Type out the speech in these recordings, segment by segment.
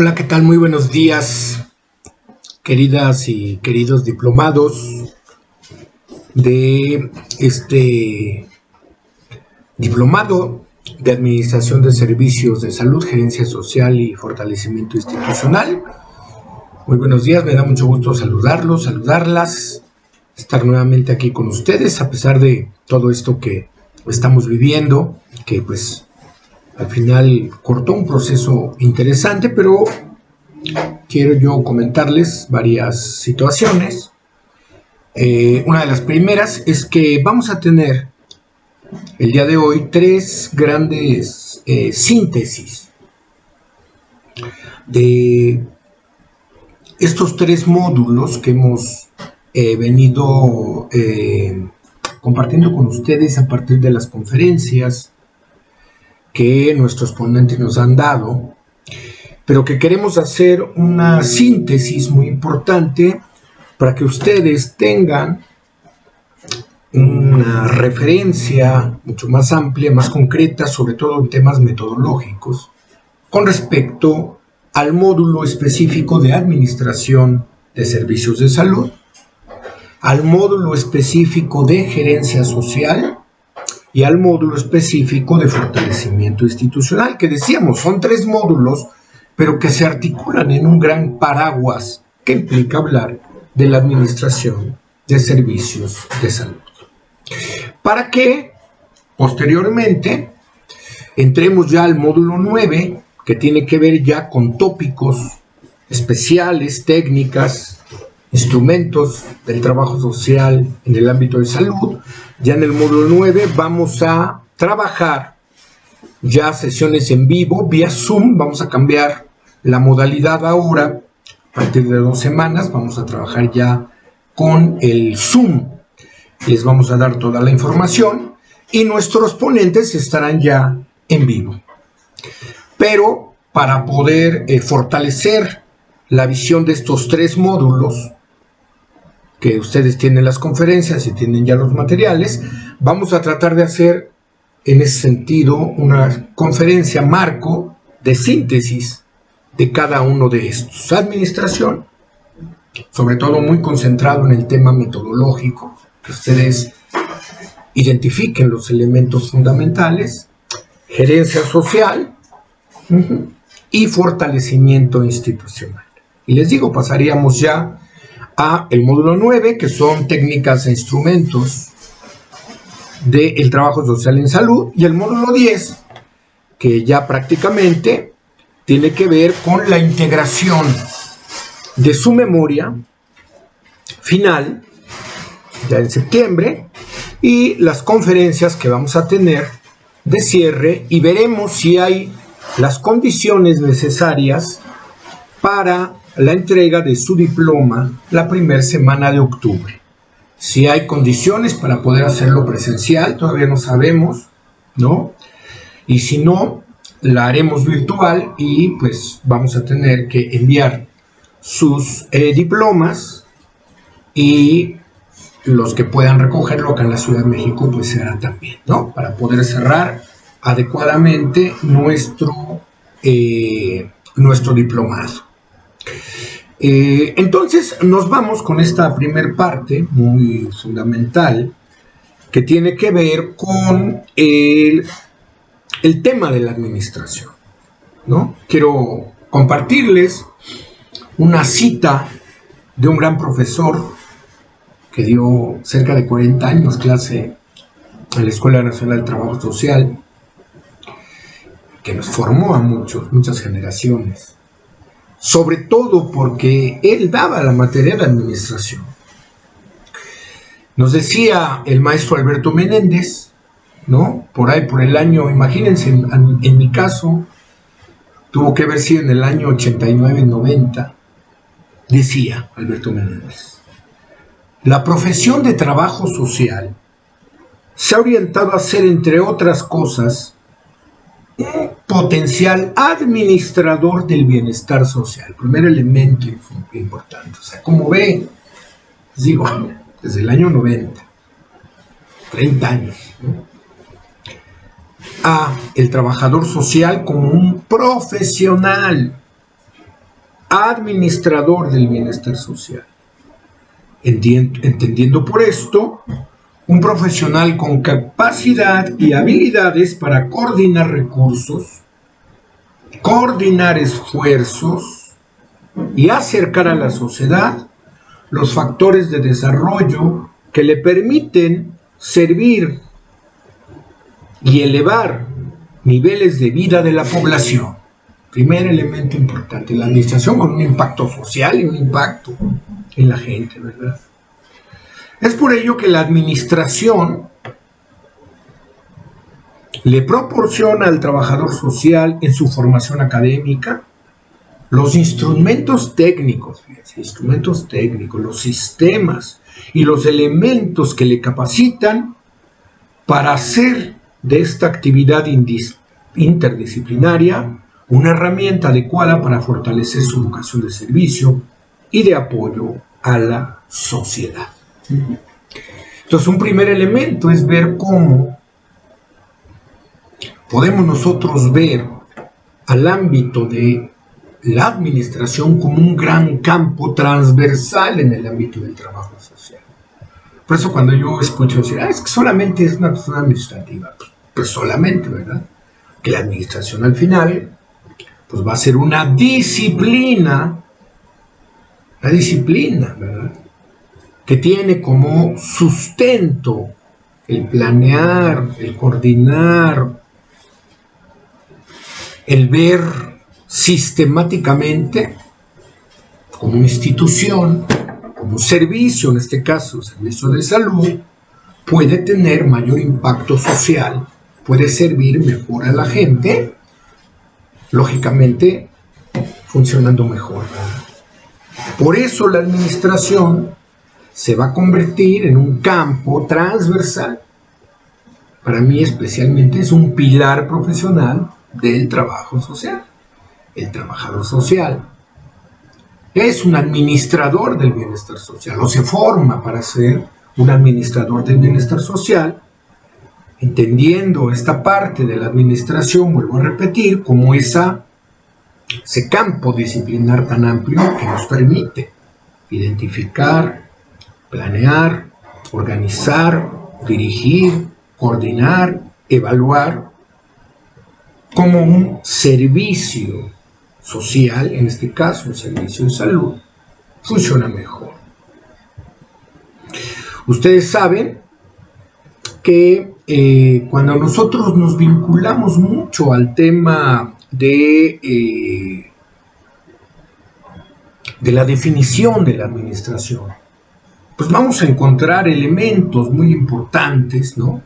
Hola, ¿qué tal? Muy buenos días, queridas y queridos diplomados de este diplomado de Administración de Servicios de Salud, Gerencia Social y Fortalecimiento Institucional. Muy buenos días, me da mucho gusto saludarlos, saludarlas, estar nuevamente aquí con ustedes a pesar de todo esto que estamos viviendo, que pues al final cortó un proceso interesante, pero quiero yo comentarles varias situaciones. Una de las primeras es que vamos a tener el día de hoy tres grandes síntesis de estos tres módulos que hemos venido compartiendo con ustedes a partir de las conferencias que nuestros ponentes nos han dado, pero que queremos hacer una síntesis muy importante para que ustedes tengan una referencia mucho más amplia, más concreta, sobre todo en temas metodológicos, con respecto al módulo específico de Administración de Servicios de Salud, al módulo específico de Gerencia Social y al módulo específico de Fortalecimiento Institucional, que decíamos, son tres módulos, pero que se articulan en un gran paraguas que implica hablar de la Administración de Servicios de Salud. Para que, posteriormente, entremos ya al módulo 9, que tiene que ver ya con tópicos especiales, técnicas, instrumentos del trabajo social en el ámbito de salud. Ya en el módulo 9 vamos a trabajar ya sesiones en vivo, vía Zoom. Vamos a cambiar la modalidad ahora. A partir de 2 semanas vamos a trabajar ya con el Zoom. Les vamos a dar toda la información y nuestros ponentes estarán ya en vivo. Pero para poder fortalecer la visión de estos tres módulos, que ustedes tienen las conferencias y tienen ya los materiales, vamos a tratar de hacer en ese sentido una conferencia marco de síntesis de cada uno de estos. Administración, sobre todo muy concentrado en el tema metodológico, que ustedes identifiquen los elementos fundamentales, gerencia social y fortalecimiento institucional. Y les digo, pasaríamos ya a el módulo 9, que son técnicas e instrumentos del trabajo social en salud, y el módulo 10, que ya prácticamente tiene que ver con la integración de su memoria final, ya en septiembre, y las conferencias que vamos a tener de cierre, y veremos si hay las condiciones necesarias para la entrega de su diploma la primera semana de octubre. Si hay condiciones para poder hacerlo presencial, todavía no sabemos, ¿no? Y si no, la haremos virtual y pues vamos a tener que enviar sus diplomas, y los que puedan recogerlo acá en la Ciudad de México pues se hará también, ¿no? Para poder cerrar adecuadamente nuestro diplomado. Entonces nos vamos con esta primer parte muy fundamental que tiene que ver con el tema de la administración, ¿no? Quiero compartirles una cita de un gran profesor que dio cerca de 40 años clase en la Escuela Nacional del Trabajo Social, que nos formó a muchas generaciones, sobre todo porque él daba la materia de administración. Nos decía el maestro Alberto Menéndez, ¿no? Por ahí, por el año, imagínense, en mi caso, tuvo que haber sido en el año 89-90, decía Alberto Menéndez: la profesión de trabajo social se ha orientado a ser, entre otras cosas, un potencial administrador del bienestar social. Primer elemento importante. O sea, como ve, digo, desde el año 90, 30 años, ¿no? A el trabajador social como un profesional administrador del bienestar social. Entendiendo por esto, un profesional con capacidad y habilidades para coordinar recursos, coordinar esfuerzos y acercar a la sociedad los factores de desarrollo que le permiten servir y elevar niveles de vida de la población. Primer elemento importante, la administración con un impacto social y un impacto en la gente, ¿verdad? Es por ello que la administración le proporciona al trabajador social en su formación académica los instrumentos técnicos, los sistemas y los elementos que le capacitan para hacer de esta actividad interdisciplinaria una herramienta adecuada para fortalecer su vocación de servicio y de apoyo a la sociedad. Entonces, un primer elemento es ver cómo podemos nosotros ver al ámbito de la administración como un gran campo transversal en el ámbito del trabajo social. Por eso cuando yo escucho decir, es que solamente es una persona administrativa, pues solamente, ¿verdad? Que la administración al final pues va a ser una disciplina, ¿verdad? Que tiene como sustento el planear, el coordinar, el ver sistemáticamente como una institución, como un servicio, en este caso, servicio de salud, puede tener mayor impacto social, puede servir mejor a la gente, lógicamente funcionando mejor. Por eso la administración se va a convertir en un campo transversal. Para mí especialmente es un pilar profesional del trabajo social. El trabajador social es un administrador del bienestar social, o se forma para ser un administrador del bienestar social, entendiendo esta parte de la administración, vuelvo a repetir, como ese campo disciplinar tan amplio que nos permite identificar, planear, organizar, dirigir, coordinar, evaluar como un servicio social, en este caso un servicio de salud, funciona mejor. Ustedes saben que cuando nosotros nos vinculamos mucho al tema de la definición de la administración, pues vamos a encontrar elementos muy importantes, ¿no?,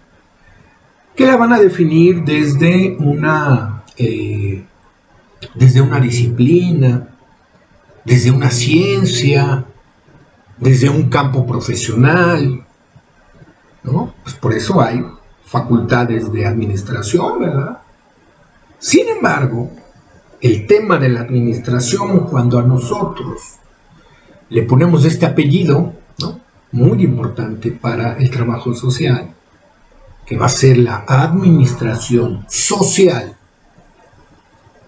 que la van a definir desde una disciplina, desde una ciencia, desde un campo profesional, ¿no? Pues por eso hay facultades de administración, ¿verdad? Sin embargo, el tema de la administración, cuando a nosotros le ponemos este apellido, ¿no?, muy importante para el trabajo social, que va a ser la administración social,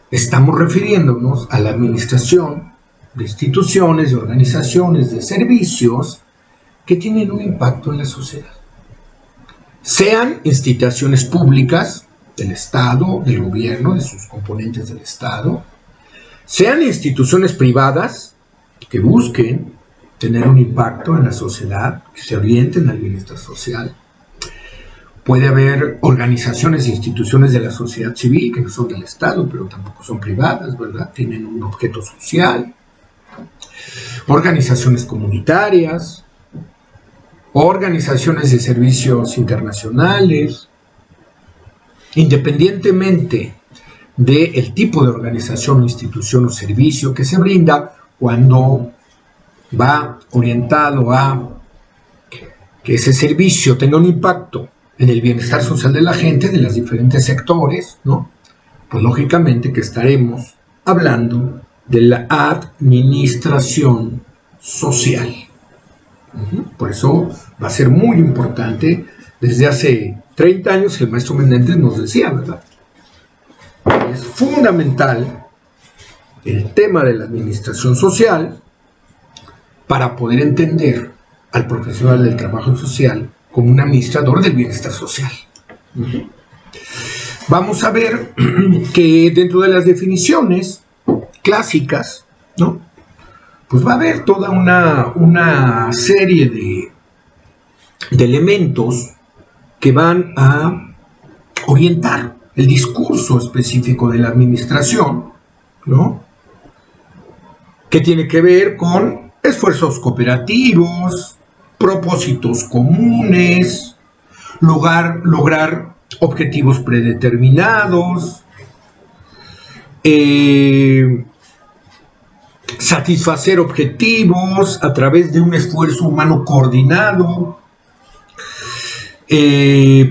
estamos refiriéndonos a la administración de instituciones, de organizaciones, de servicios que tienen un impacto en la sociedad. Sean instituciones públicas del Estado, del gobierno, de sus componentes del Estado, sean instituciones privadas que busquen tener un impacto en la sociedad, que se orienten al bienestar social. Puede haber organizaciones e instituciones de la sociedad civil que no son del Estado, pero tampoco son privadas, ¿verdad? Tienen un objeto social. Organizaciones comunitarias, organizaciones de servicios internacionales. Independientemente del tipo de organización, institución o servicio que se brinda, cuando va orientado a que ese servicio tenga un impacto en el bienestar social de la gente, de los diferentes sectores, ¿no?, pues lógicamente que estaremos hablando de la administración social. Por eso va a ser muy importante. Desde hace 30 años el maestro Menéndez nos decía, ¿verdad?, es fundamental el tema de la administración social para poder entender al profesional del trabajo social como un administrador del bienestar social. Vamos a ver que dentro de las definiciones clásicas, ¿no? Pues va a haber toda una serie de elementos que van a orientar el discurso específico de la administración, ¿no? Que tiene que ver con esfuerzos cooperativos, propósitos comunes, lograr objetivos predeterminados, satisfacer objetivos a través de un esfuerzo humano coordinado,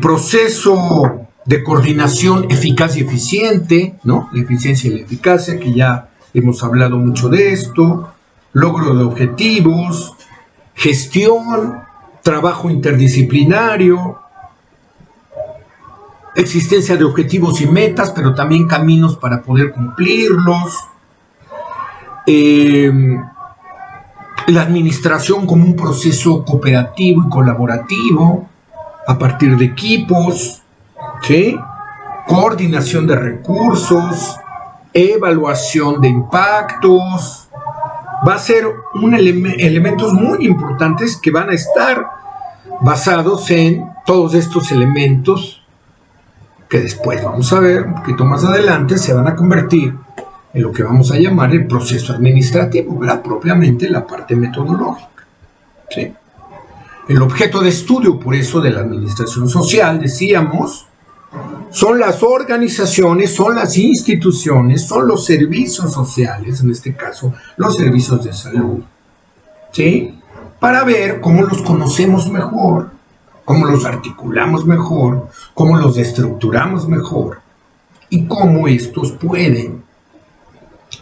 proceso de coordinación eficaz y eficiente, ¿no? La eficiencia y la eficacia, que ya hemos hablado mucho de esto, logro de objetivos, gestión, trabajo interdisciplinario, existencia de objetivos y metas, pero también caminos para poder cumplirlos, la administración como un proceso cooperativo y colaborativo a partir de equipos, ¿sí? Coordinación de recursos, evaluación de impactos. Va a ser elementos muy importantes que van a estar basados en todos estos elementos que después vamos a ver un poquito más adelante se van a convertir en lo que vamos a llamar el proceso administrativo, ¿verdad? Propiamente la parte metodológica, ¿sí? El objeto de estudio, por eso, de la administración social, decíamos, son las organizaciones, son las instituciones, son los servicios sociales, en este caso, los servicios de salud, ¿sí? Para ver cómo los conocemos mejor, cómo los articulamos mejor, cómo los estructuramos mejor y cómo estos pueden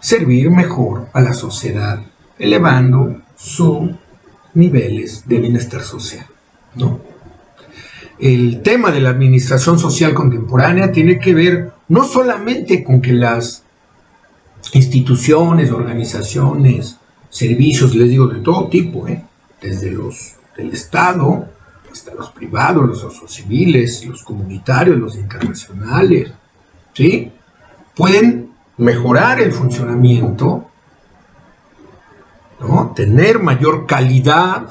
servir mejor a la sociedad, elevando sus niveles de bienestar social, ¿no? El tema de la administración social contemporánea tiene que ver no solamente con que las instituciones, organizaciones, servicios, les digo de todo tipo, desde los del Estado hasta los privados, los sociociviles, los comunitarios, los internacionales, ¿sí? Pueden mejorar el funcionamiento, ¿no? Tener mayor calidad,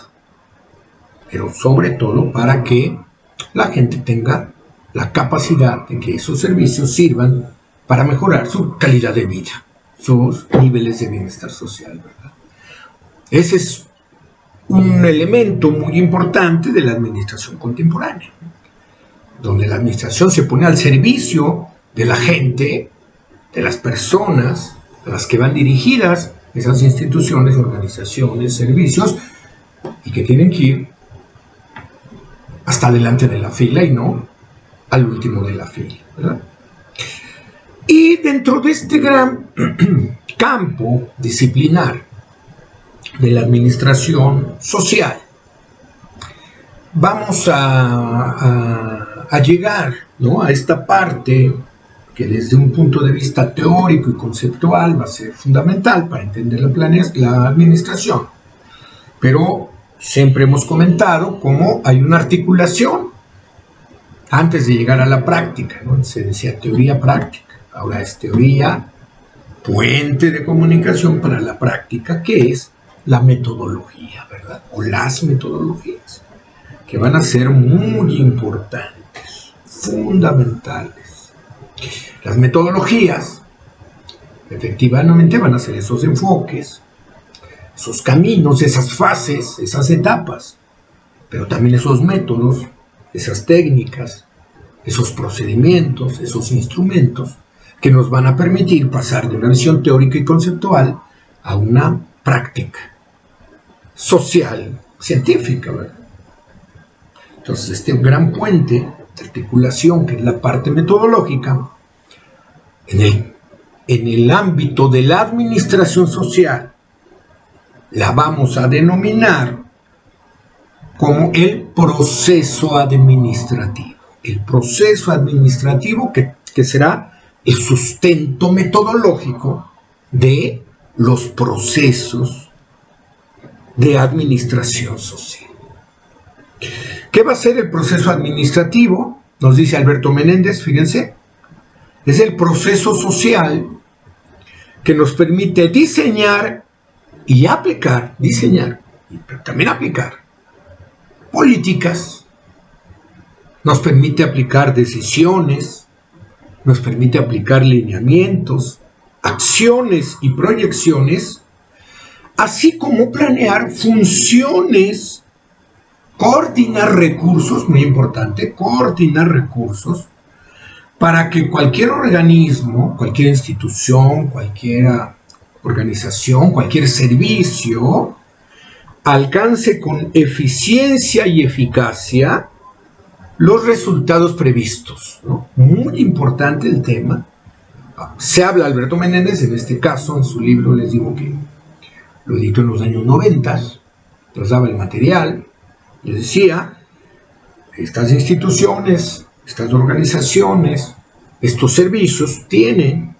pero sobre todo para que la gente tenga la capacidad de que esos servicios sirvan para mejorar su calidad de vida, sus niveles de bienestar social, ¿verdad? Ese es un elemento muy importante de la administración contemporánea, donde la administración se pone al servicio de la gente, de las personas a las que van dirigidas esas instituciones, organizaciones, servicios, y que tienen que ir hasta adelante de la fila y no al último de la fila, ¿verdad? Y dentro de este gran campo disciplinar de la administración social, vamos a llegar, ¿no?, a esta parte que desde un punto de vista teórico y conceptual va a ser fundamental para entender la administración. Pero siempre hemos comentado cómo hay una articulación antes de llegar a la práctica, ¿no? Se decía teoría práctica, ahora es teoría puente de comunicación para la práctica, que es la metodología, ¿verdad? O las metodologías, que van a ser muy importantes, fundamentales. Las metodologías, efectivamente, van a ser esos enfoques, esos caminos, esas fases, esas etapas, pero también esos métodos, esas técnicas, esos procedimientos, esos instrumentos que nos van a permitir pasar de una visión teórica y conceptual a una práctica social, científica, ¿verdad? Entonces, este gran puente de articulación, que es la parte metodológica, en el ámbito de la administración social, la vamos a denominar como el proceso administrativo. El proceso administrativo que será el sustento metodológico de los procesos de administración social. ¿Qué va a ser el proceso administrativo? Nos dice Alberto Menéndez, fíjense, es el proceso social que nos permite diseñar y aplicar, pero también aplicar políticas, nos permite aplicar decisiones, nos permite aplicar lineamientos, acciones y proyecciones, así como planear funciones, coordinar recursos, muy importante, coordinar recursos, para que cualquier organismo, cualquier institución, cualquier organización, cualquier servicio, alcance con eficiencia y eficacia los resultados previstos, ¿no? Muy importante el tema. Se habla Alberto Menéndez, en este caso, en su libro, les digo que lo editó en los años 90, nos daba el material, les decía, estas instituciones, estas organizaciones, estos servicios tienen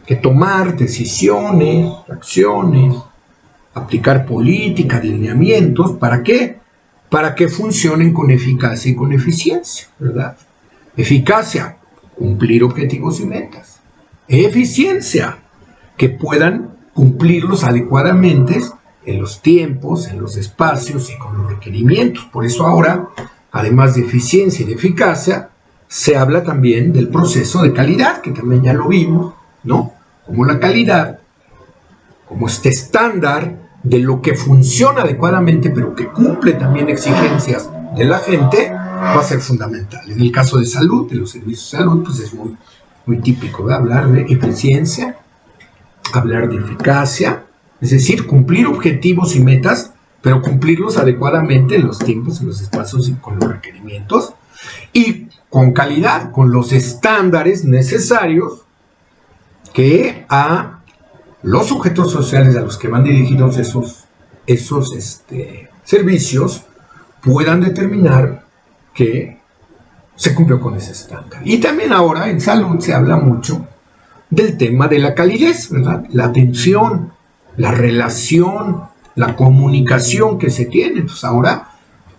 que tomar decisiones, acciones, aplicar políticas, lineamientos, ¿para qué? Para que funcionen con eficacia y con eficiencia, ¿verdad? Eficacia, cumplir objetivos y metas. Eficiencia, que puedan cumplirlos adecuadamente en los tiempos, en los espacios y con los requerimientos. Por eso ahora, además de eficiencia y de eficacia, se habla también del proceso de calidad, que también ya lo vimos, ¿no? Como la calidad, como este estándar de lo que funciona adecuadamente, pero que cumple también exigencias de la gente, va a ser fundamental. En el caso de salud, de los servicios de salud, pues es muy típico, ¿verdad? Hablar de eficiencia, hablar de eficacia, es decir, cumplir objetivos y metas, pero cumplirlos adecuadamente en los tiempos, en los espacios y con los requerimientos, y con calidad, con los estándares necesarios que a los sujetos sociales a los que van dirigidos esos servicios puedan determinar que se cumplió con ese estándar. Y también ahora en salud se habla mucho del tema de la calidez, ¿verdad? La atención, la relación, la comunicación que se tiene. Entonces ahora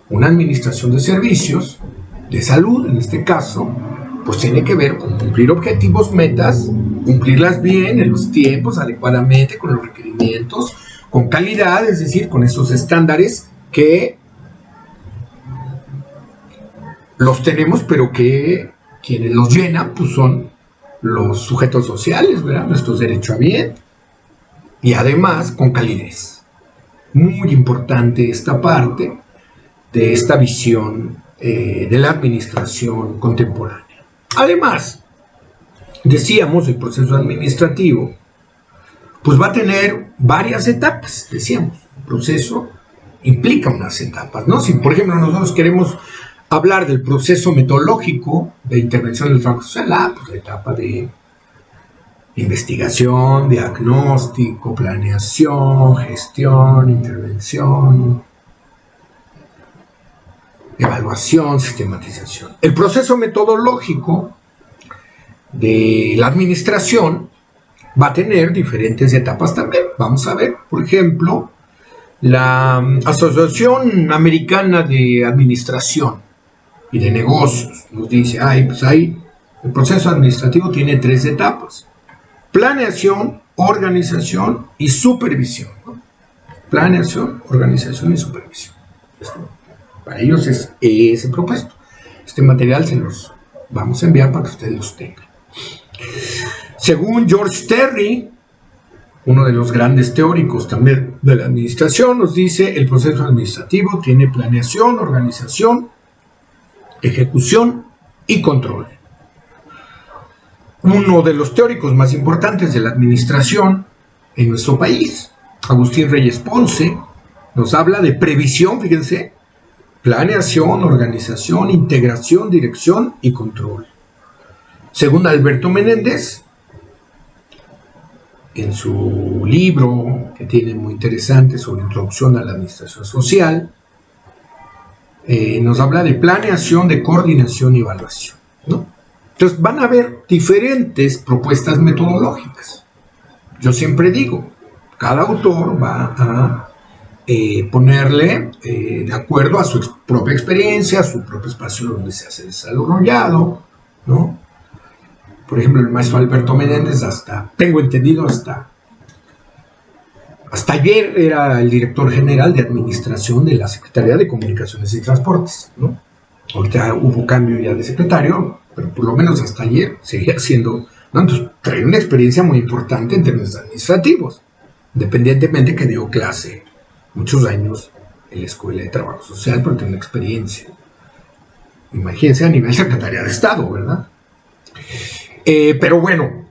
una administración de servicios de salud, en este caso, pues tiene que ver con cumplir objetivos, metas, cumplirlas bien en los tiempos, adecuadamente, con los requerimientos, con calidad, es decir, con esos estándares que los tenemos, pero que quienes los llenan, pues son los sujetos sociales, ¿verdad? Nuestros derechohabientes, y además con calidez. Muy importante esta parte de esta visión de la administración contemporánea. Además, decíamos, el proceso administrativo, pues va a tener varias etapas, decíamos. El proceso implica unas etapas, ¿no? Si, por ejemplo, nosotros queremos hablar del proceso metodológico de intervención del trabajo social, pues la etapa de investigación, diagnóstico, planeación, gestión, intervención, evaluación, sistematización. El proceso metodológico de la administración va a tener diferentes etapas también. Vamos a ver, por ejemplo, la Asociación Americana de Administración y de Negocios nos dice, el proceso administrativo tiene 3 etapas: planeación, organización y supervisión, ¿no? Planeación, organización y supervisión. Para ellos es ese propuesto. Este material se los vamos a enviar para que ustedes los tengan. Según George Terry, uno de los grandes teóricos también de la administración, nos dice: el proceso administrativo tiene planeación, organización, ejecución y control. Uno de los teóricos más importantes de la administración en nuestro país, Agustín Reyes Ponce, nos habla de previsión, fíjense, planeación, organización, integración, dirección y control. Según Alberto Menéndez, en su libro que tiene muy interesante sobre introducción a la administración social, nos habla de planeación, de coordinación y evaluación, ¿no? Entonces van a haber diferentes propuestas metodológicas. yo siempre digo, cada autor va a ponerle de acuerdo a su propia experiencia, a su propio espacio donde se hace desarrollado, ¿no? Por ejemplo, el maestro Alberto Menéndez, tengo entendido, hasta ayer era el director general de administración de la Secretaría de Comunicaciones y Transportes, ¿no? Ahorita hubo cambio ya de secretario, pero por lo menos hasta ayer seguía siendo, ¿no? Entonces, trae una experiencia muy importante en términos administrativos, independientemente que dio clase muchos años en la Escuela de Trabajo Social, pero tiene una experiencia. Imagínense a nivel Secretaría de Estado, ¿verdad? Pero bueno,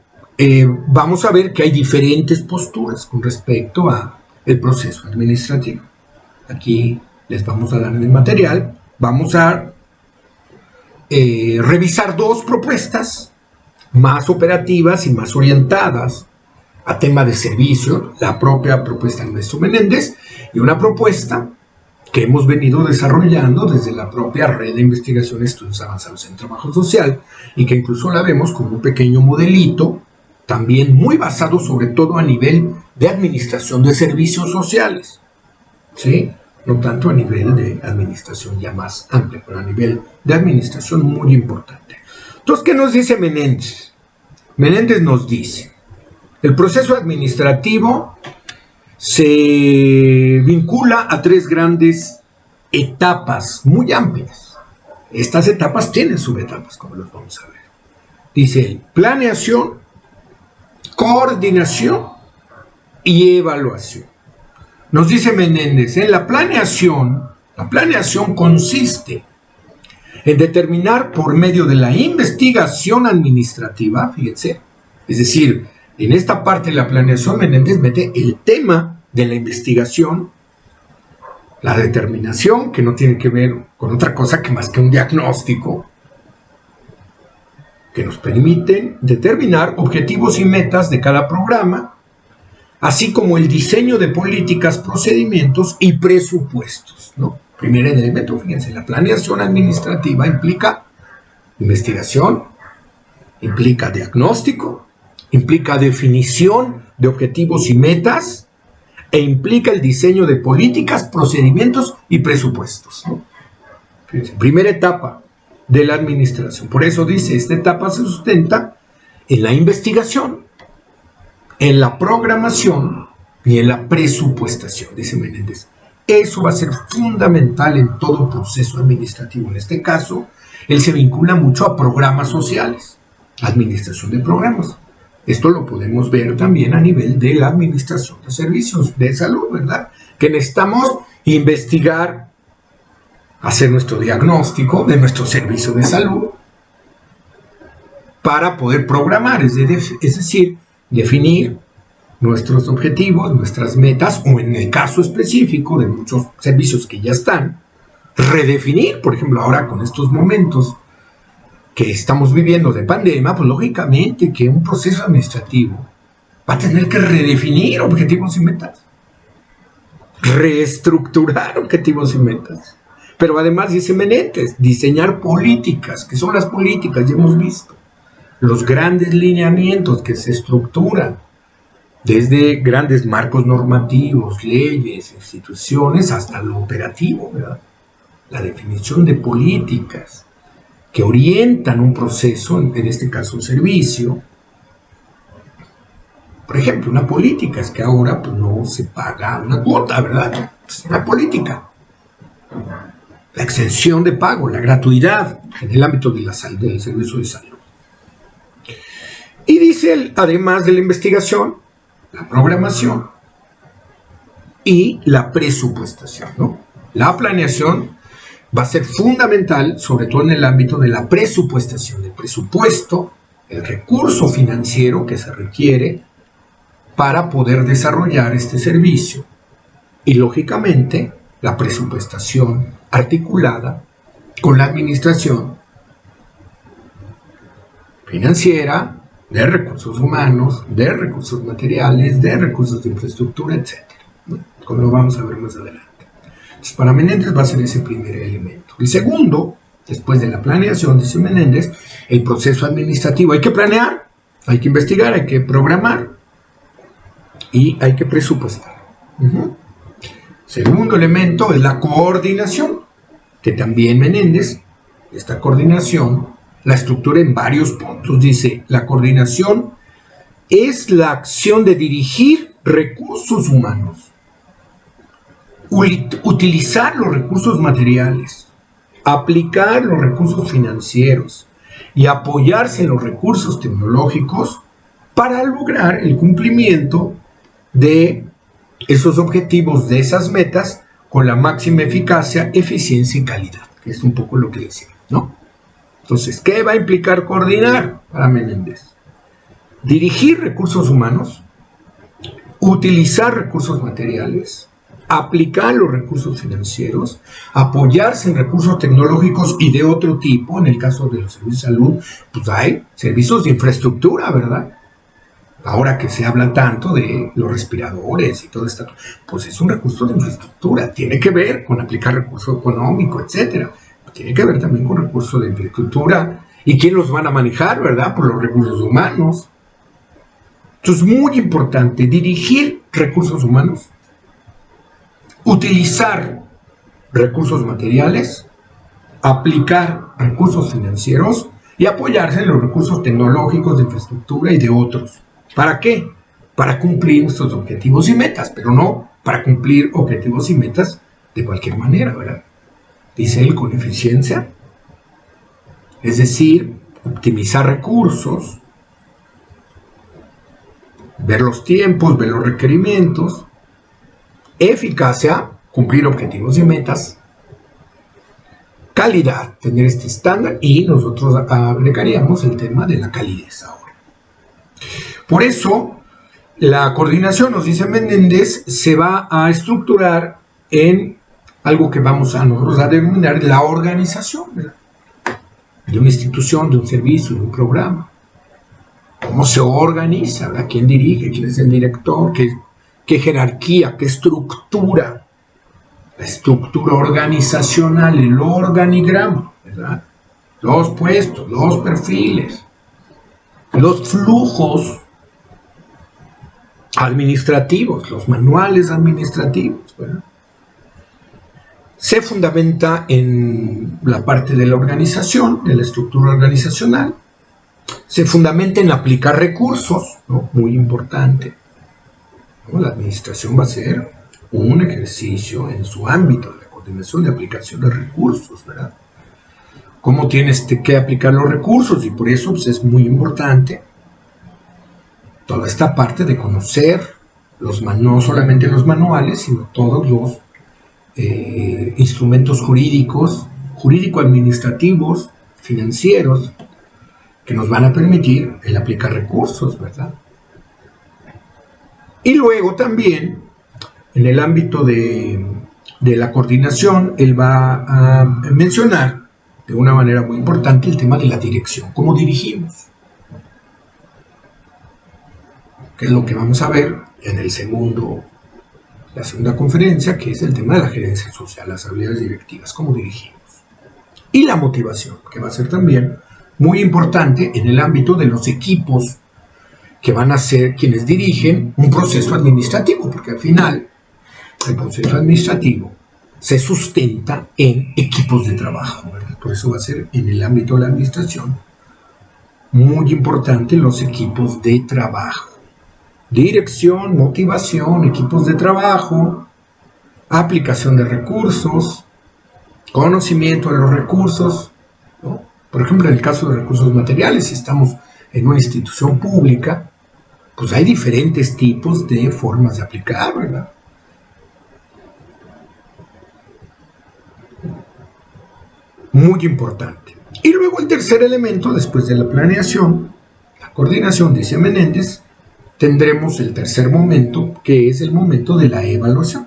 vamos a ver que hay diferentes posturas con respecto a el proceso administrativo. Aquí les vamos a dar en el material, vamos a revisar dos propuestas más operativas y más orientadas a tema de servicio, la propia propuesta del maestro Menéndez, y una propuesta que hemos venido desarrollando desde la propia Red de Investigación y Estudios Avanzados en Trabajo Social, y que incluso la vemos como un pequeño modelito, también muy basado sobre todo a nivel de administración de servicios sociales, ¿sí? No tanto a nivel de administración ya más amplia, pero a nivel de administración muy importante. Entonces, ¿qué nos dice Menéndez? Menéndez nos dice: el proceso administrativo se vincula a tres grandes etapas muy amplias. Estas etapas tienen subetapas, como los vamos a ver. Dice: planeación, coordinación y evaluación. Nos dice Menéndez, en la planeación consiste en determinar por medio de la investigación administrativa, fíjense, es decir, en esta parte de la planeación Menéndez mete el tema de la investigación, la determinación, que no tiene que ver con otra cosa que más que un diagnóstico, que nos permiten determinar objetivos y metas de cada programa, así como el diseño de políticas, procedimientos y presupuestos, ¿no? Primer elemento, fíjense, la planeación administrativa implica investigación, implica diagnóstico, implica definición de objetivos y metas, e implica el diseño de políticas, procedimientos y presupuestos, ¿no? Fíjense, primera etapa de la administración. Por eso dice, esta etapa se sustenta en la investigación, en la programación y en la presupuestación, dice Menéndez. Eso va a ser fundamental en todo proceso administrativo. En este caso, él se vincula mucho a programas sociales, administración de programas. Esto lo podemos ver también a nivel de la administración de servicios de salud, ¿verdad? Que necesitamos investigar, hacer nuestro diagnóstico de nuestro servicio de salud para poder programar, es decir, definir nuestros objetivos, nuestras metas, o en el caso específico de muchos servicios que ya están, redefinir, por ejemplo, ahora con estos momentos que estamos viviendo de pandemia, pues lógicamente que un proceso administrativo va a tener que redefinir objetivos y metas, reestructurar objetivos y metas. Pero además, dice Menéndez, diseñar políticas. ¿Qué son las políticas? Ya hemos visto los grandes lineamientos que se estructuran desde grandes marcos normativos, leyes, instituciones, hasta lo operativo, ¿verdad? La definición de políticas que orientan un proceso, en este caso un servicio. Por ejemplo, una política es que ahora pues, no se paga una cuota, ¿verdad? Es una política. La exención de pago, la gratuidad en el ámbito de del servicio de salud. Y dice él, además de la investigación, la programación y la presupuestación, ¿no? La planeación va a ser fundamental, sobre todo en el ámbito de la presupuestación, del presupuesto, el recurso financiero que se requiere para poder desarrollar este servicio. Y lógicamente, la presupuestación articulada con la administración financiera, de recursos humanos, de recursos materiales, de recursos de infraestructura, etc. Como lo vamos a ver más adelante. Entonces, para Menéndez va a ser ese primer elemento. El segundo, después de la planeación, dice Menéndez, el proceso administrativo. Hay que planear, hay que investigar, hay que programar. y hay que presupuestar. Segundo elemento es la coordinación, que también Menéndez, esta coordinación, la estructura en varios puntos. Dice, la coordinación es la acción de dirigir recursos humanos, utilizar los recursos materiales, aplicar los recursos financieros y apoyarse en los recursos tecnológicos para lograr el cumplimiento de esos objetivos, de esas metas, con la máxima eficacia, eficiencia y calidad, que es un poco lo que decía, ¿no? Entonces, ¿qué va a implicar coordinar para Menéndez? Dirigir recursos humanos, utilizar recursos materiales, aplicar los recursos financieros, apoyarse en recursos tecnológicos y de otro tipo. En el caso de los servicios de salud, pues hay servicios de infraestructura, ¿verdad? Ahora que se habla tanto de los respiradores y todo esto, pues es un recurso de infraestructura, tiene que ver con aplicar recurso económico, etcétera. Tiene que ver también con recursos de infraestructura y quién los van a manejar, ¿verdad? Por los recursos humanos. Entonces, muy importante, dirigir recursos humanos, utilizar recursos materiales, aplicar recursos financieros y apoyarse en los recursos tecnológicos, de infraestructura y de otros. ¿Para qué? Para cumplir nuestros objetivos y metas, pero no para cumplir objetivos y metas de cualquier manera, ¿verdad? Dice él, con eficiencia, es decir, optimizar recursos, ver los tiempos, ver los requerimientos, eficacia, cumplir objetivos y metas, calidad, tener este estándar, y nosotros agregaríamos el tema de la calidez ahora. Por eso, la coordinación, nos dice Menéndez, se va a estructurar en algo que vamos a nosotros a denominar la organización, ¿verdad? De una institución, de un servicio, de un programa. ¿Cómo se organiza? ¿Verdad? ¿Quién dirige? ¿Quién es el director? ¿Qué jerarquía? ¿Qué estructura? La estructura organizacional, el organigrama, ¿verdad? Los puestos, los perfiles, los flujos administrativos, los manuales administrativos, ¿verdad? Se fundamenta en la parte de la organización, de la estructura organizacional, se fundamenta en aplicar recursos, ¿no? Muy importante, ¿no? La administración va a ser un ejercicio en su ámbito, de la coordinación de aplicación de recursos, ¿verdad? ¿Cómo tienes que aplicar los recursos? Y por eso pues, es muy importante toda esta parte de conocer no solamente los manuales, sino todos los instrumentos jurídico-administrativos, financieros, que nos van a permitir el aplicar recursos, ¿verdad? Y luego también, en el ámbito de la coordinación, él va a mencionar de una manera muy importante el tema de la dirección, cómo dirigimos, que es lo que vamos a ver en la segunda conferencia, que es el tema de la gerencia social, las habilidades directivas, cómo dirigimos. Y la motivación, que va a ser también muy importante en el ámbito de los equipos que van a ser quienes dirigen un proceso administrativo, porque al final el proceso administrativo se sustenta en equipos de trabajo, ¿verdad? Por eso va a ser en el ámbito de la administración muy importante los equipos de trabajo. Dirección, motivación, equipos de trabajo, aplicación de recursos, conocimiento de los recursos, ¿no? Por ejemplo, en el caso de recursos materiales, si estamos en una institución pública, pues hay diferentes tipos de formas de aplicar, ¿verdad? Muy importante. Y luego el tercer elemento, después de la planeación, la coordinación, dice Menéndez, tendremos el tercer momento, que es el momento de la evaluación.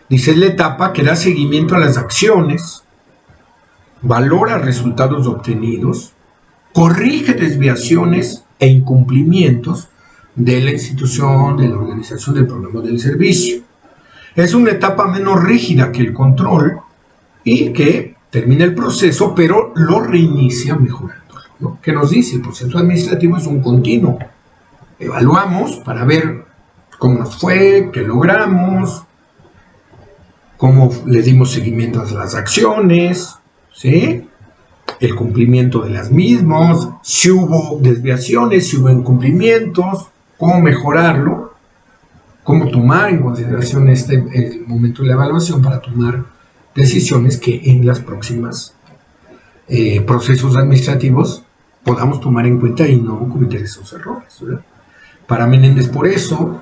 Dice, es la etapa que da seguimiento a las acciones, valora resultados obtenidos, corrige desviaciones e incumplimientos de la institución, de la organización, del programa, del servicio. Es una etapa menos rígida que el control y que termina el proceso, pero lo reinicia mejorándolo, ¿no? ¿Qué nos dice? El proceso administrativo es un continuo. Evaluamos para ver cómo nos fue, qué logramos, cómo le dimos seguimiento a las acciones, ¿sí? El cumplimiento de las mismas, si hubo desviaciones, si hubo incumplimientos, cómo mejorarlo, cómo tomar en consideración el momento de la evaluación para tomar decisiones que en las próximas procesos administrativos podamos tomar en cuenta y no cometer esos errores, ¿verdad? Para Menéndez, por eso,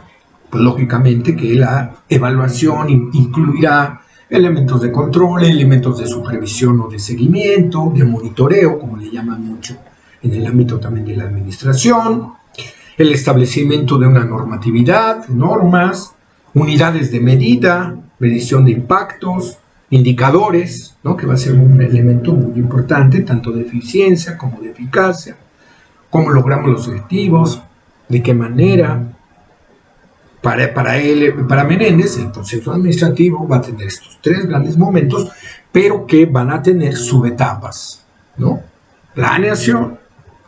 pues lógicamente que la evaluación incluirá elementos de control, elementos de supervisión o de seguimiento, de monitoreo, como le llaman mucho en el ámbito también de la administración, el establecimiento de una normatividad, normas, unidades de medida, medición de impactos, indicadores, ¿no? Que va a ser un elemento muy importante, tanto de eficiencia como de eficacia, cómo logramos los objetivos, de qué manera. Para Menéndez, el proceso administrativo va a tener estos tres grandes momentos, pero que van a tener subetapas, ¿no? Planeación,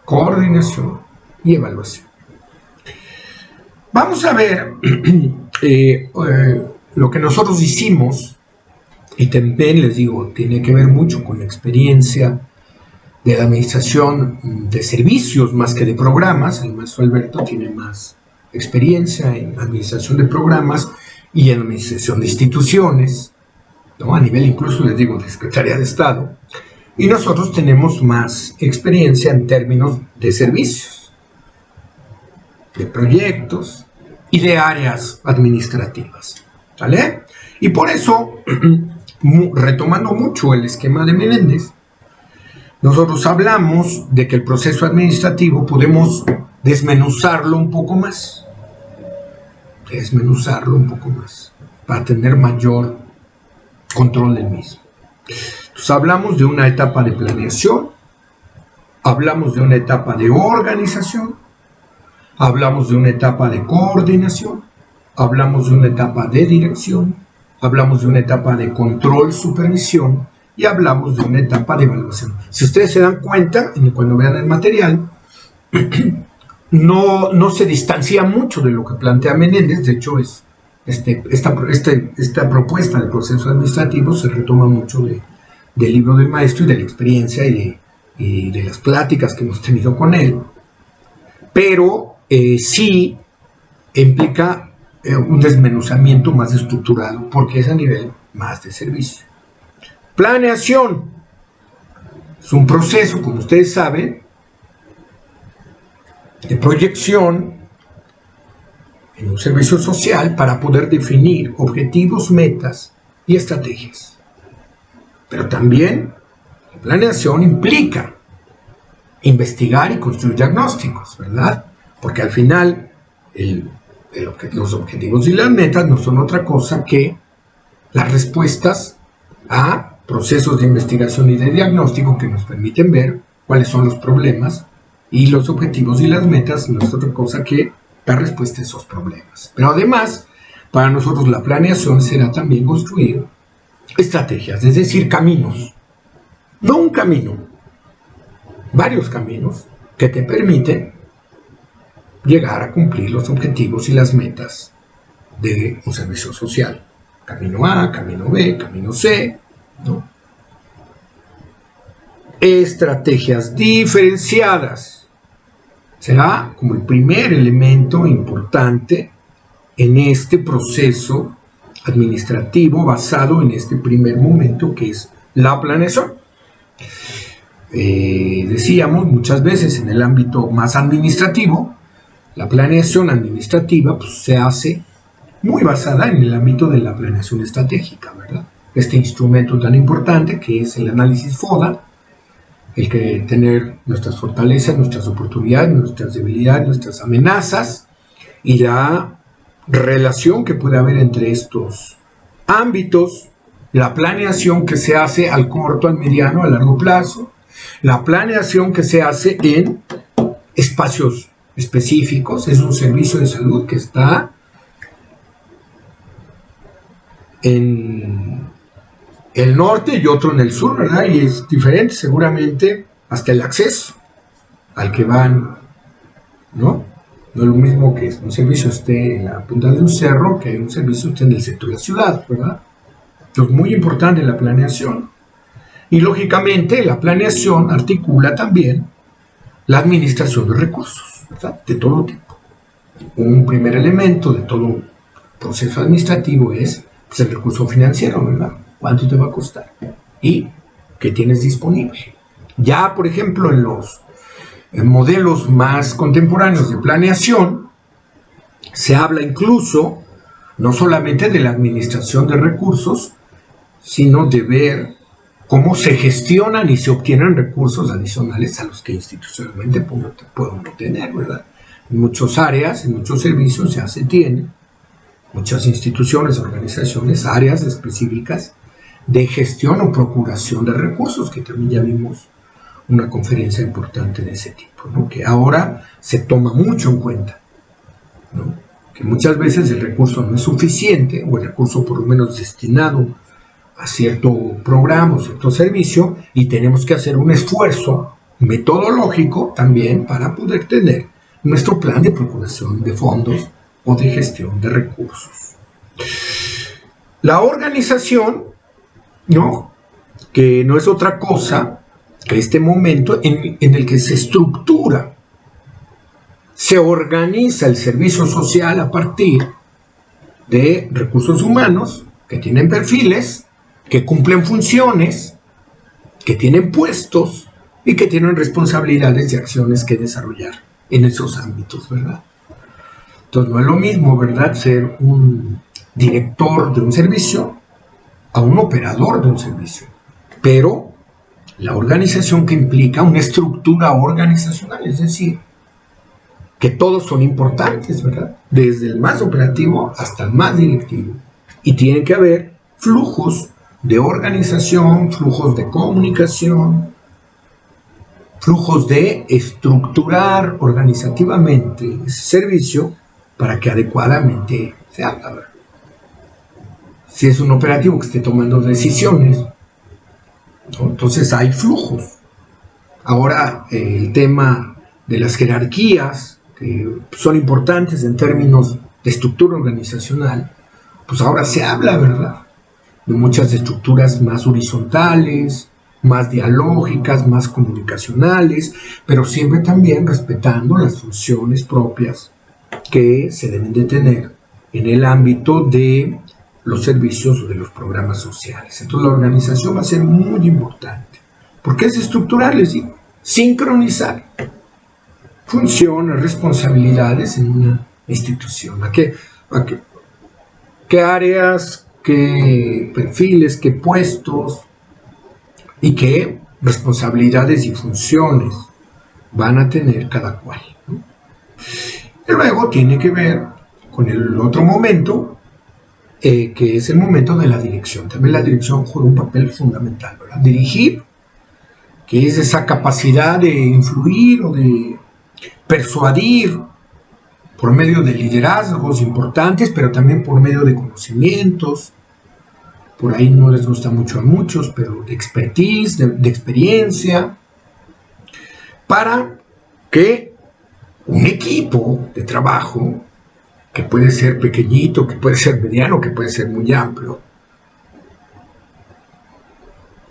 coordinación y evaluación. Vamos a ver lo que nosotros hicimos, y también les digo, tiene que ver mucho con la experiencia de la administración de servicios más que de programas. El maestro Alberto tiene más experiencia en administración de programas y en administración de instituciones, ¿no? A nivel incluso, les digo, de Secretaría de Estado. Y nosotros tenemos más experiencia en términos de servicios, de proyectos y de áreas administrativas, ¿vale? Y por eso, retomando mucho el esquema de Menéndez, nosotros hablamos de que el proceso administrativo podemos desmenuzarlo un poco más, para tener mayor control del mismo. Entonces hablamos de una etapa de planeación, hablamos de una etapa de organización, hablamos de una etapa de coordinación, hablamos de una etapa de dirección, hablamos de una etapa de control, supervisión y hablamos de una etapa de evaluación. Si ustedes se dan cuenta, cuando vean el material, no se distancia mucho de lo que plantea Menéndez. De hecho, esta propuesta del proceso administrativo se retoma mucho del libro del maestro y de la experiencia y de las pláticas que hemos tenido con él, pero sí implica un desmenuzamiento más estructurado porque es a nivel más de servicio. Planeación es un proceso, como ustedes saben, de proyección en un servicio social para poder definir objetivos, metas y estrategias. Pero también la planeación implica investigar y construir diagnósticos, ¿verdad? Porque al final los objetivos y las metas no son otra cosa que las respuestas a procesos de investigación y de diagnóstico que nos permiten ver cuáles son los problemas, y los objetivos y las metas no es otra cosa que dar respuesta a esos problemas. Pero además, para nosotros la planeación será también construir estrategias, es decir, caminos. No un camino, varios caminos que te permiten llegar a cumplir los objetivos y las metas de un servicio social. Camino A, camino B, camino C, ¿no? Estrategias diferenciadas. Será como el primer elemento importante en este proceso administrativo basado en este primer momento que es la planeación. Decíamos muchas veces en el ámbito más administrativo, la planeación administrativa pues, se hace muy basada en el ámbito de la planeación estratégica, ¿verdad? Este instrumento tan importante que es el análisis FODA, el que tener nuestras fortalezas, nuestras oportunidades, nuestras debilidades, nuestras amenazas y la relación que puede haber entre estos ámbitos, la planeación que se hace al corto, al mediano, a largo plazo, la planeación que se hace en espacios específicos. Es un servicio de salud que está en el norte y otro en el sur, ¿verdad? Y es diferente seguramente hasta el acceso al que van, ¿no? No es lo mismo que un servicio esté en la punta de un cerro que un servicio esté en el centro de la ciudad, ¿verdad? Entonces, muy importante la planeación. Y lógicamente la planeación articula también la administración de recursos, ¿verdad? De todo tipo. Un primer elemento de todo proceso administrativo es pues, el recurso financiero, ¿verdad? ¿Cuánto te va a costar? ¿Y qué tienes disponible? Ya, por ejemplo, en modelos más contemporáneos de planeación, se habla incluso no solamente de la administración de recursos, sino de ver cómo se gestionan y se obtienen recursos adicionales a los que institucionalmente pueden obtener, ¿verdad? En muchas áreas, en muchos servicios ya se tienen, muchas instituciones, organizaciones, áreas específicas de gestión o procuración de recursos, que también ya vimos una conferencia importante de ese tipo, ¿no? Que ahora se toma mucho en cuenta, ¿no? Que muchas veces el recurso no es suficiente, o el recurso por lo menos destinado a cierto programa o cierto servicio, y tenemos que hacer un esfuerzo metodológico también para poder tener nuestro plan de procuración de fondos o de gestión de recursos. La organización, ¿no? Que no es otra cosa que este momento en el que se estructura, se organiza el servicio social a partir de recursos humanos que tienen perfiles, que cumplen funciones, que tienen puestos y que tienen responsabilidades y acciones que desarrollar en esos ámbitos, ¿verdad? Entonces no es lo mismo, ¿verdad?, ser un director de un servicio a un operador de un servicio, pero la organización que implica una estructura organizacional, es decir, que todos son importantes, ¿verdad?, desde el más operativo hasta el más directivo, y tiene que haber flujos de organización, flujos de comunicación, flujos de estructurar organizativamente ese servicio para que adecuadamente se haga, ¿verdad? Si es un operativo que esté tomando decisiones, ¿no?, entonces hay flujos. Ahora, el tema de las jerarquías, que son importantes en términos de estructura organizacional, pues ahora se habla, ¿verdad?, de muchas estructuras más horizontales, más dialógicas, más comunicacionales, pero siempre también respetando las funciones propias que se deben de tener en el ámbito de los servicios o de los programas sociales. Entonces la organización va a ser muy importante, porque es estructurar, les digo, sincronizar funciones, responsabilidades en una institución. ¿Qué áreas, qué perfiles, qué puestos y qué responsabilidades y funciones van a tener cada cual, ¿no? Y luego tiene que ver con el otro momento, que es el momento de la dirección. También la dirección juega un papel fundamental, ¿verdad? Dirigir, que es esa capacidad de influir o de persuadir por medio de liderazgos importantes, pero también por medio de conocimientos. Por ahí no les gusta mucho a muchos, pero de expertise, de experiencia, para que un equipo de trabajo, que puede ser pequeñito, que puede ser mediano, que puede ser muy amplio,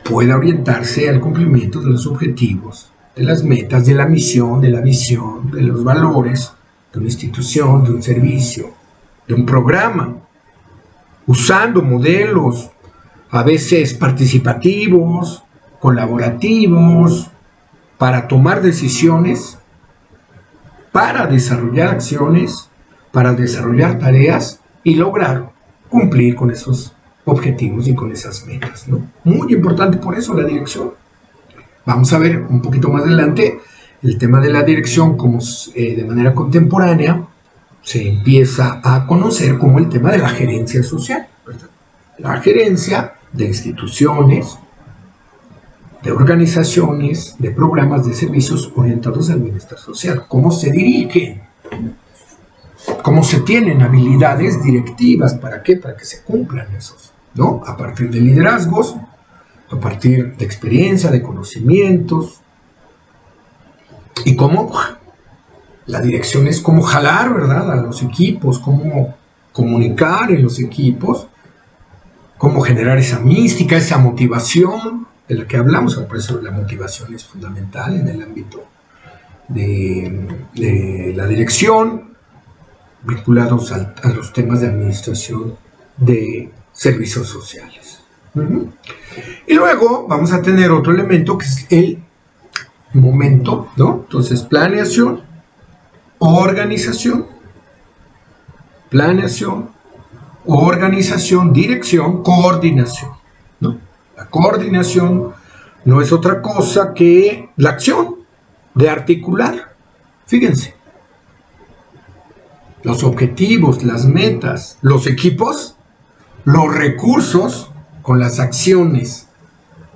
pueda orientarse al cumplimiento de los objetivos, de las metas, de la misión, de la visión, de los valores de una institución, de un servicio, de un programa, usando modelos a veces participativos, colaborativos, para tomar decisiones, para desarrollar acciones, para desarrollar tareas y lograr cumplir con esos objetivos y con esas metas, ¿no? Muy importante por eso la dirección. Vamos a ver un poquito más adelante el tema de la dirección, como de manera contemporánea se empieza a conocer como el tema de la gerencia social, ¿verdad? La gerencia de instituciones, de organizaciones, de programas de servicios orientados al bienestar social. ¿Cómo se dirigen? ¿Cómo se tienen habilidades directivas? ¿Para qué? Para que se cumplan esos, ¿no? A partir de liderazgos, a partir de experiencia, de conocimientos, y cómo La dirección es cómo jalar, ¿verdad?, a los equipos, cómo comunicar en los equipos, cómo generar esa mística, esa motivación de la que hablamos. Por eso la motivación es fundamental en el ámbito de la dirección, vinculados a los temas de administración de servicios sociales. Y luego vamos a tener otro elemento que es el momento, ¿no? Entonces, planeación, organización, dirección, coordinación, ¿no? La coordinación no es otra cosa que la acción de articular. Fíjense, los objetivos, las metas, los equipos, los recursos con las acciones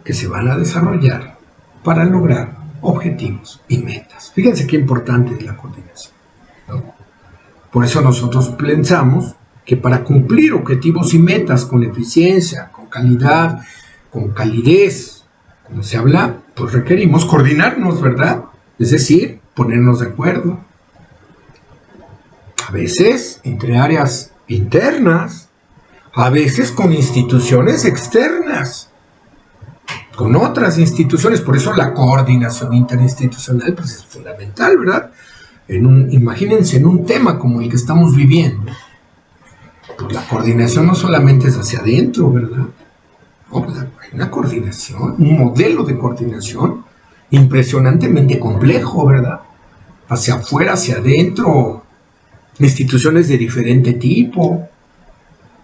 que se van a desarrollar para lograr objetivos y metas. Fíjense qué importante es la coordinación, ¿no? Por eso nosotros pensamos que para cumplir objetivos y metas con eficiencia, con calidad, con calidez, como se habla, pues requerimos coordinarnos, ¿verdad? Es decir, ponernos de acuerdo. A veces entre áreas internas, a veces con instituciones externas, con otras instituciones. Por eso la coordinación interinstitucional pues es fundamental, ¿verdad? Imagínense en un tema como el que estamos viviendo, pues la coordinación no solamente es hacia adentro, ¿verdad? No, pues hay una coordinación, un modelo de coordinación impresionantemente complejo, ¿verdad? Hacia afuera, hacia adentro, instituciones de diferente tipo.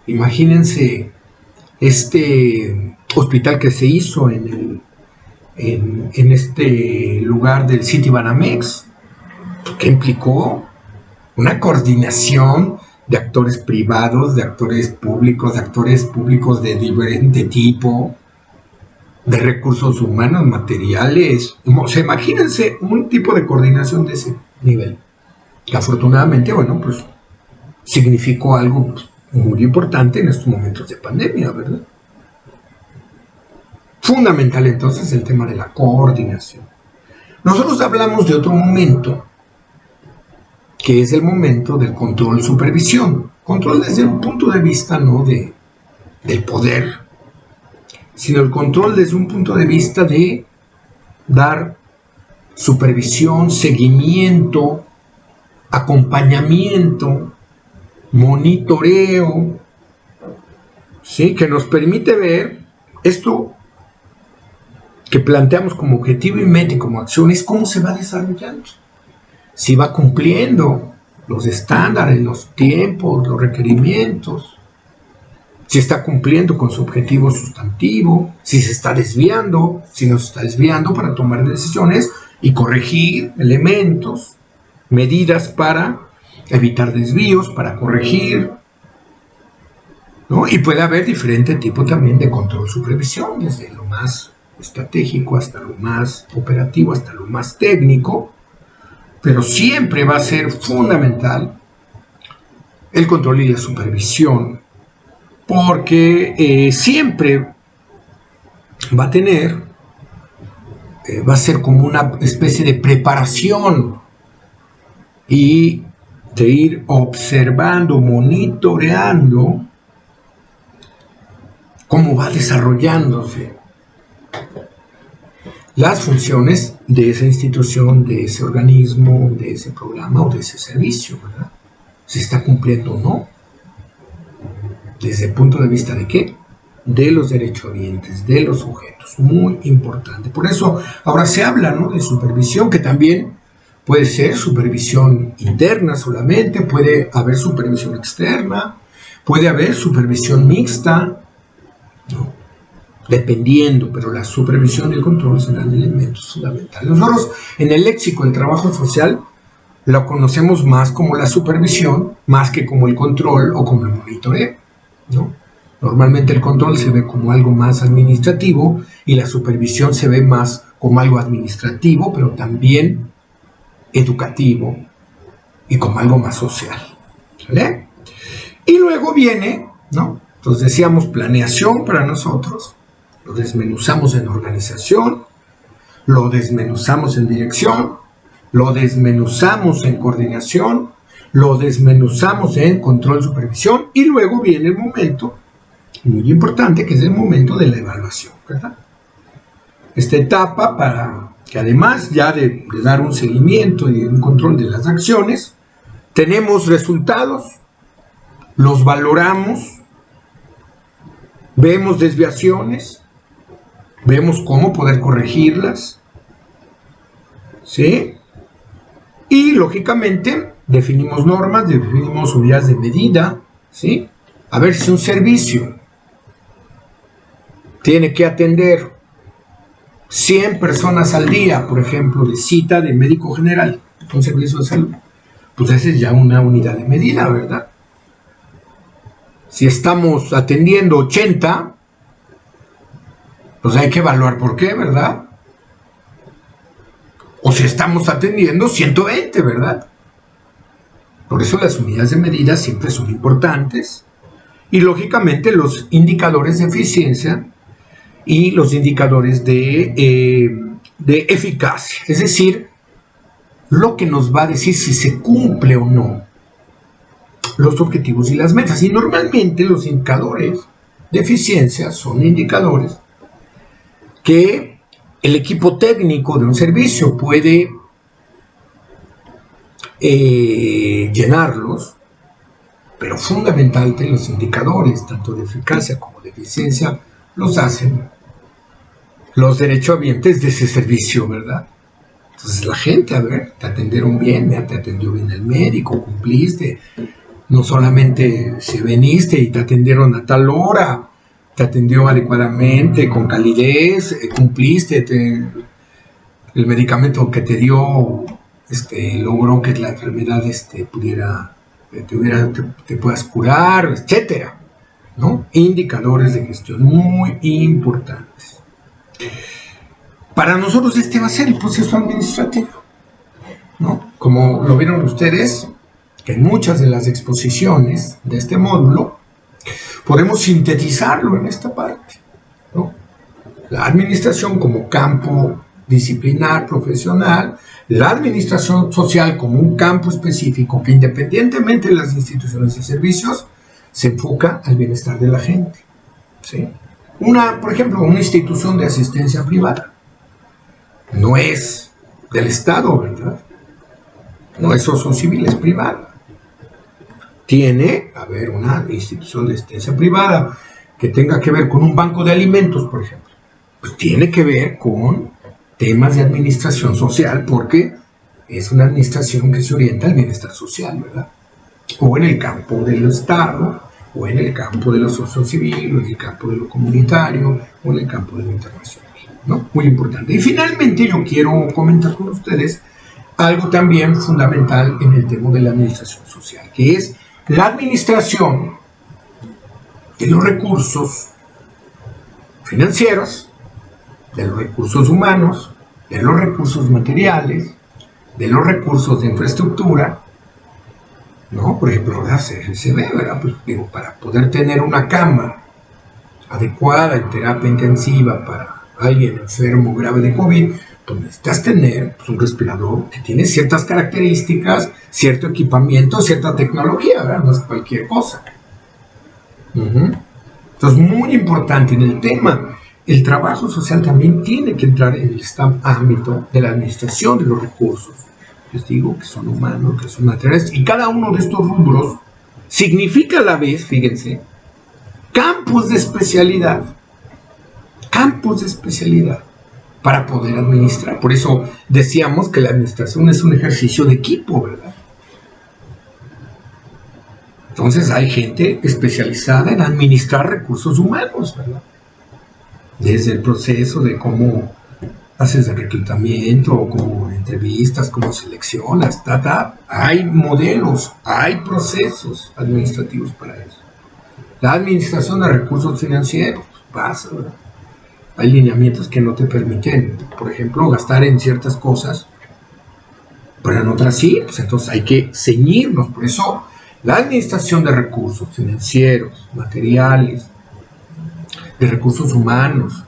Imagínense este hospital que se hizo en este lugar del Citibanamex, que implicó una coordinación de actores privados, de actores públicos de diferente tipo, de recursos humanos, materiales. O sea, imagínense un tipo de coordinación de ese nivel, que afortunadamente, bueno, pues significó algo muy importante en estos momentos de pandemia, ¿verdad? Fundamental entonces el tema de la coordinación. Nosotros hablamos de otro momento, que es el momento del control-supervisión. Control desde un punto de vista no del poder, sino el control desde un punto de vista de dar supervisión, seguimiento, acompañamiento, monitoreo, ¿sí? Que nos permite ver esto que planteamos como objetivo y meta y como acciones, cómo se va desarrollando, si va cumpliendo los estándares, los tiempos, los requerimientos, si está cumpliendo con su objetivo sustantivo, si se está desviando, si no se está desviando, para tomar decisiones y corregir elementos, medidas para evitar desvíos, para corregir, ¿no? Y puede haber diferente tipo también de control-supervisión, desde lo más estratégico hasta lo más operativo, hasta lo más técnico, pero siempre va a ser fundamental el control y la supervisión, porque siempre va a tener, va a ser como una especie de preparación y de ir observando, monitoreando cómo va desarrollándose las funciones de esa institución, de ese organismo, de ese programa o de ese servicio, ¿verdad? ¿Se está cumpliendo o no? ¿Desde el punto de vista de qué? De los derechohabientes, de los sujetos. Muy importante. Por eso ahora se habla, ¿no?, de supervisión, que también puede ser supervisión interna solamente, puede haber supervisión externa, puede haber supervisión mixta, ¿no?, dependiendo, pero la supervisión y el control serán elementos fundamentales. Nosotros en el léxico del trabajo social lo conocemos más como la supervisión, más que como el control o como el monitoreo, ¿no? Normalmente el control se ve como algo más administrativo y la supervisión se ve más como algo administrativo, pero también educativo y como algo más social, ¿vale? Y luego viene, ¿no? Entonces decíamos planeación para nosotros, lo desmenuzamos en organización, lo desmenuzamos en dirección, lo desmenuzamos en coordinación, lo desmenuzamos en control, supervisión, y luego viene el momento muy importante, que es el momento de la evaluación, ¿verdad? Esta etapa, para que además ya de dar un seguimiento y un control de las acciones, tenemos resultados, los valoramos, vemos desviaciones, vemos cómo poder corregirlas, ¿sí? Y lógicamente definimos normas, definimos unidades de medida, ¿sí? A ver si un servicio tiene que atender 100 personas al día, por ejemplo, de cita de médico general, un servicio de salud, pues esa es ya una unidad de medida, ¿verdad? Si estamos atendiendo 80, pues hay que evaluar por qué, ¿verdad? O si estamos atendiendo 120, ¿verdad? Por eso las unidades de medida siempre son importantes. Y lógicamente los indicadores de eficiencia y los indicadores de eficacia. Es decir, lo que nos va a decir si se cumple o no los objetivos y las metas. Y normalmente los indicadores de eficiencia son indicadores que el equipo técnico de un servicio puede llenarlos, pero fundamentalmente los indicadores, tanto de eficacia como de eficiencia, los hacen los derechohabientes de ese servicio, ¿verdad? Entonces la gente, a ver, te atendieron bien, te atendió bien el médico, cumpliste, no solamente si viniste y te atendieron a tal hora, te atendió adecuadamente, con calidez, cumpliste, el medicamento que te dio logró que la enfermedad te puedas curar, etcétera, ¿no? Indicadores de gestión muy importantes. Para nosotros va a ser el proceso administrativo, ¿no? Como lo vieron ustedes, que en muchas de las exposiciones de este módulo podemos sintetizarlo en esta parte, ¿no? La administración como campo disciplinar, profesional, la administración social como un campo específico que independientemente de las instituciones y servicios se enfoca al bienestar de la gente, ¿sí? Por ejemplo, una institución de asistencia privada no es del Estado, ¿verdad? No es asociación civil, es privada. Tiene, una institución de asistencia privada que tenga que ver con un banco de alimentos, por ejemplo, pues tiene que ver con temas de administración social, porque es una administración que se orienta al bienestar social, ¿verdad? O en el campo del Estado, o en el campo de la asociación civil, o en el campo de lo comunitario, o en el campo de lo internacional, ¿no? Muy importante. Y finalmente yo quiero comentar con ustedes algo también fundamental en el tema de la administración social, que es la administración de los recursos financieros, de los recursos humanos, de los recursos materiales, de los recursos de infraestructura, ¿no? Por ejemplo, se ve, ¿verdad? Pues, para poder tener una cama adecuada en terapia intensiva para alguien enfermo grave de COVID, pues necesitas tener un respirador que tiene ciertas características, cierto equipamiento, cierta tecnología, ¿verdad? No es cualquier cosa. Entonces, muy importante en el tema, el trabajo social también tiene que entrar en el ámbito de la administración de los recursos. Les digo que son humanos, que son materiales, y cada uno de estos rubros significa a la vez, fíjense, campos de especialidad para poder administrar. Por eso decíamos que la administración es un ejercicio de equipo, ¿verdad? Entonces hay gente especializada en administrar recursos humanos, ¿verdad? Desde el proceso de cómo haces el reclutamiento, cómo entrevistas, cómo seleccionas, hay modelos, hay procesos administrativos para eso. La administración de recursos financieros, pasa, ¿verdad? Hay lineamientos que no te permiten, por ejemplo, gastar en ciertas cosas, pero en otras sí, pues entonces hay que ceñirnos. Por eso, la administración de recursos financieros, materiales, de recursos humanos,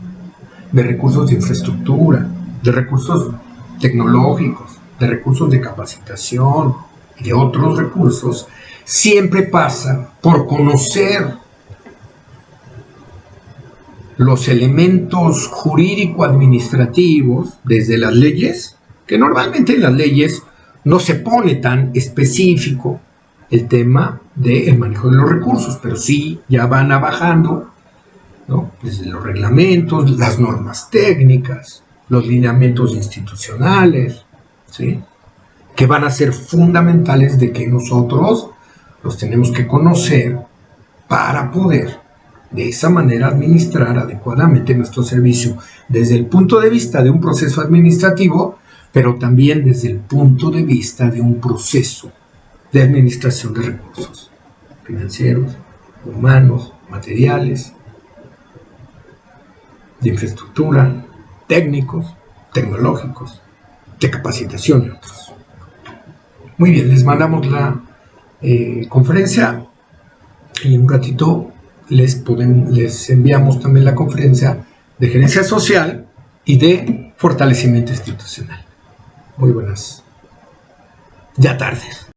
de recursos de infraestructura, de recursos tecnológicos, de recursos de capacitación y de otros recursos, siempre pasa por conocer los elementos jurídico-administrativos desde las leyes, que normalmente en las leyes no se pone tan específico el tema del manejo de los recursos, pero sí ya van bajando, ¿no? Desde los reglamentos, las normas técnicas, los lineamientos institucionales, ¿sí? Que van a ser fundamentales de que nosotros los tenemos que conocer para poder de esa manera administrar adecuadamente nuestro servicio desde el punto de vista de un proceso administrativo, pero también desde el punto de vista de un proceso de administración de recursos financieros, humanos, materiales, de infraestructura, técnicos, tecnológicos, de capacitación y otros. Muy bien, les mandamos la conferencia y en un ratito les enviamos también la conferencia de gerencia social y de fortalecimiento institucional. Muy buenas ya tardes.